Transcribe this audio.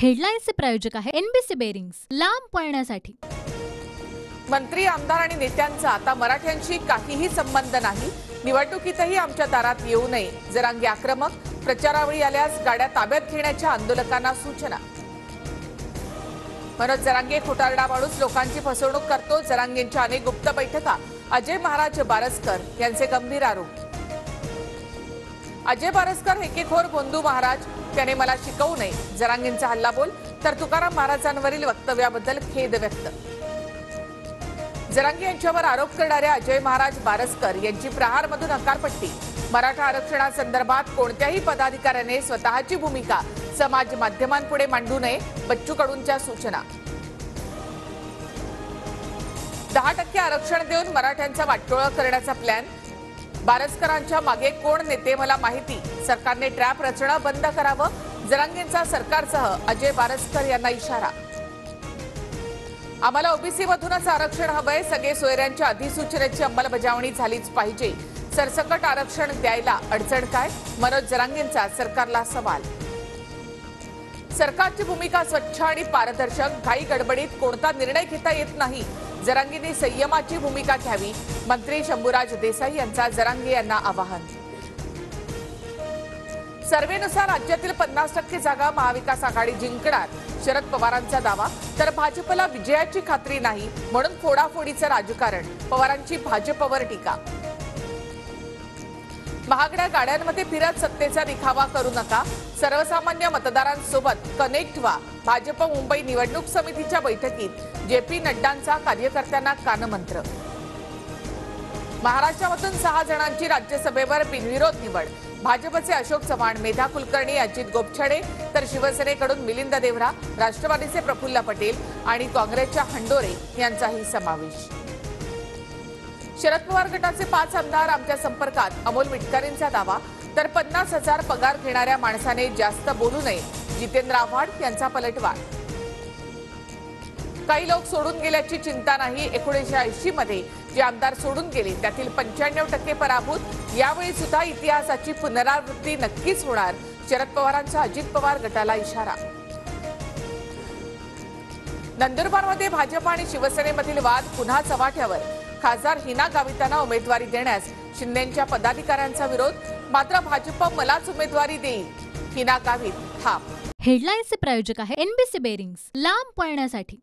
हेडलाईन्सचे प्रायोजक आहे NBC bearings, लांब पळण्यासाठी। मंत्री, आमदार आणि नेत्यांचा आता मराठ्यांशी काहीही संबंध नाही। निवडणुकीतही आमच्या दारात येऊ नये। जरांगे आक्रमक, प्रचारावेळी आल्यास गाड्या ताब्यात घेण्याच्या आंदोलकांना सूचना। मनोज जरांगे खोटारडा माणूस लोकांची फसवणूक करतो। जरांगेंच्या अनेक गुप्त बैठका। अजय महाराज बारसकर यांचे गंभीर आरोप। अजय बारसकर हेकेखोर भोंदू महाराज, त्याने मला शिकवू नये। जरांगेंचा हल्लाबोल, तर तुकाराम महाराजांवरील वक्तव्याबद्दल खेद व्यक्त। जरांगे यांच्यावर आरोप करणाऱ्या अजय महाराज बारसकर यांची प्रहारमधून हकालपट्टी। मराठा आरक्षणासंदर्भात कोणत्याही पदाधिकाऱ्याने स्वतःची भूमिका समाज माध्यमांपुढे मांडू नये। बच्चू कडूंच्या सूचना। 10% आरक्षण देऊन मराठ्यांचा वाटोळा करण्याचा प्लॅन। बारसकरांच्या मागे कोण नेते मला माहिती। सरकारने ट्रॅप रचणं बंद करावं। जरांगेंचा सरकारसह अजय बारसकर यांना इशारा। आम्हाला ओबीसी मधूनच आरक्षण हवंय। सगळे सोयऱ्यांच्या अधिसूचनेची अंमलबजावणी झालीच पाहिजे। सरसकट आरक्षण द्यायला अडचण काय? मनोज जरांगेंचा सरकारला सवाल। सरकारची भूमिका स्वच्छ आणि पारदर्शक। घाई गडबडीत कोणता निर्णय घेता येत नाही। जरांगेंनी संयमाची भूमिका घ्यावी। मंत्री शंभूराज देसाई यांचा जरांगे यांना आवाहन। सर्वेनुसार राज्यातील 50% जागा महाविकास आघाडी जिंकणार। शरद पवारांचा दावा, तर भाजपला विजयाची खात्री नाही म्हणून फोडाफोडीचं राजकारण। पवारांची भाजपवर टीका। महागड्या गाड्यांमध्ये फिरत सत्तेचा दिखावा करू नका। सर्वसामान्य मतदारांसोबत कनेक्ट व्हा। भाजप मुंबई निवडणूक समितीच्या बैठकीत जेपी नड्डांचा कार्यकर्त्यांना कानमंत्र। महाराष्ट्रामधून 6 जणांची राज्यसभेवर बिनविरोध निवड। भाजपचे अशोक चव्हाण, मेधा कुलकर्णी, अजित गोपछडे, तर शिवसेनेकडून मिलिंद देवरा, राष्ट्रवादीचे प्रफुल्ल पटेल आणि काँग्रेसच्या हंडोरे यांचाही समावेश। शरद पवार गटाचे 5 आमदार आमच्या संपर्कात। अमोल मिटकरींचा दावा, तर 50,000 पगार घेणाऱ्या माणसाने जास्त बोलू नये। जितेंद्र आव्हाड यांचा पलटवार। काही लोक सोडून गेल्याची चिंता नाही। 1980 मध्ये जे आमदार सोडून गेले त्यातील 95% पराभूत। यावेळी सुद्धा इतिहासाची पुनरावृत्ती नक्कीच होणार। शरद पवारांचा अजित पवार गटाला इशारा। नंदुरबारमध्ये भाजप आणि शिवसेनेमधील वाद पुन्हा चव्हाट्यावर। खासदार हिना गावितांना उमेदवारी देण्यास शिंदेंच्या पदाधिकाऱ्यांचा विरोध। मात्र भाजप मलाच उमेदवारी देईल, हिना गावित ठाम। हेडलाईन्सचे प्रायोजक आहे एनबीसी बेरिंग्स, लांब पळण्यासाठी।